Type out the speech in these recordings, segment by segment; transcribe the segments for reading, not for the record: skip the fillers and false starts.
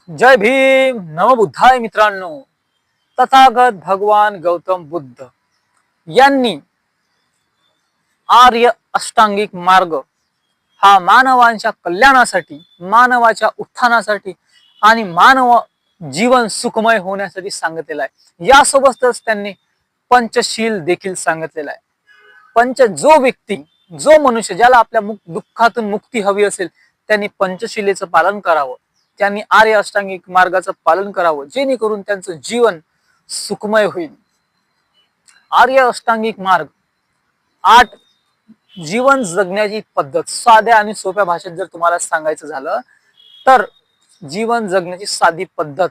जय भीम नवबुद्धाय मित्रांनो. तथागत भगवान गौतम बुद्ध यांनी आर्य अष्टांगिक मार्ग हा मानवांच्या कल्याणासाठी, मानवाच्या उत्थानासाठी आणि मानव जीवन सुखमय होण्यासाठी सांगितलेला आहे. यासोबतच त्यांनी पंचशील देखील सांगितलेला आहे. जो व्यक्ती, जो मनुष्य ज्याला आपल्या दुःखातून मुक्ती हवी असेल त्यांनी पंचशिलेचं पालन करावं, त्यांनी आर्य अष्टांगिक मार्गाचं पालन करावं, जेणेकरून त्यांचं जीवन सुखमय होईल. आर्य अष्टांगिक मार्ग 8 जीवन जगण्याची पद्धत. साध्या आणि सोप्या भाषेत जर तुम्हाला सांगायचं झालं तर जीवन जगण्याची साधी पद्धत,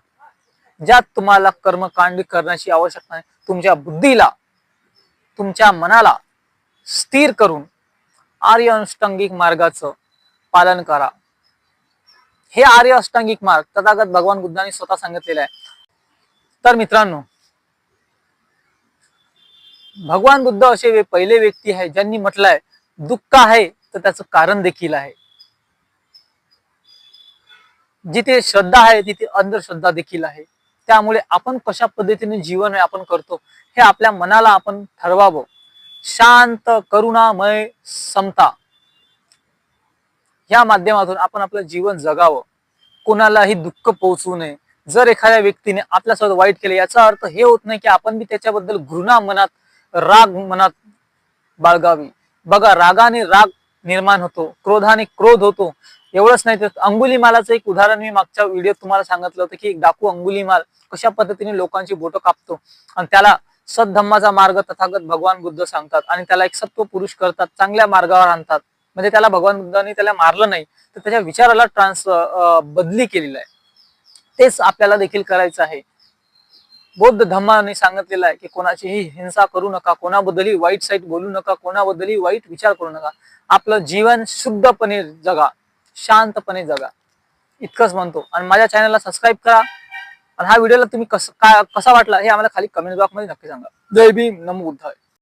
ज्यात तुम्हाला कर्मकांड करण्याची आवश्यकता नाही. तुमच्या बुद्धीला, तुमच्या मनाला स्थिर करून आर्य अष्टांगिक मार्गाचं पालन करा. हे आर्य अष्टांगिक मार्ग तथागत भगवान बुद्धांनी स्वतः सांगितलेलं आहे. तर मित्रांनो, भगवान बुद्ध असे पहिले व्यक्ती आहे ज्यांनी म्हटलंय दुःख आहे तर त्याचं कारण देखील आहे. जिथे श्रद्धा आहे तिथे अंधश्रद्धा देखील आहे. त्यामुळे आपण कशा पद्धतीने जीवन आपण करतो हे आपल्या मनाला आपण ठरवावं. शांत, करुणामय, समता या माध्यमातून आपण आपलं जीवन जगावं. कोणालाही दुःख पोहोचू नये. जर एखाद्या व्यक्तीने आपल्यासोबत वाईट केले याचा अर्थ हे होत नाही की आपण बी त्याच्याबद्दल घृणा मनात, राग मनात बाळगावी. बघा, रागाने राग निर्माण होतो, क्रोधाने क्रोध होतो. एवढंच नाही तर अंगुलीमालाचं एक उदाहरण मी मागच्या व्हिडिओत तुम्हाला सांगितलं होतं की एक डाकू अंगुलीमाल कशा पद्धतीने लोकांची बोटं कापतो आणि त्याला सद्धम्माचा मार्ग तथागत भगवान बुद्ध सांगतात आणि त्याला एक सत्व पुरुष करतात, चांगल्या मार्गावर आणतात. म्हणजे त्याला भगवान बुद्धांनी त्याला मारलं नाही तर त्याच्या विचाराला बदली केलेला आहे. तेच आपल्याला देखील करायचं आहे. बौद्ध धम्माने सांगितलेलं आहे की कोणाचीही हिंसा करू नका, कोणाबद्दलही वाईट साईट बोलू नका, कोणाबद्दलही वाईट विचार करू नका. आपलं जीवन शुद्धपणे जगा, शांतपणे जगा, इतकंच म्हणतो. आणि माझ्या चॅनलला सबस्क्राईब करा. आणि हा व्हिडिओला तुम्ही कसा वाटला हे आम्हाला खाली कमेंट बॉक्स मध्ये नक्की सांगा. जय भीम नमो बुद्धाय.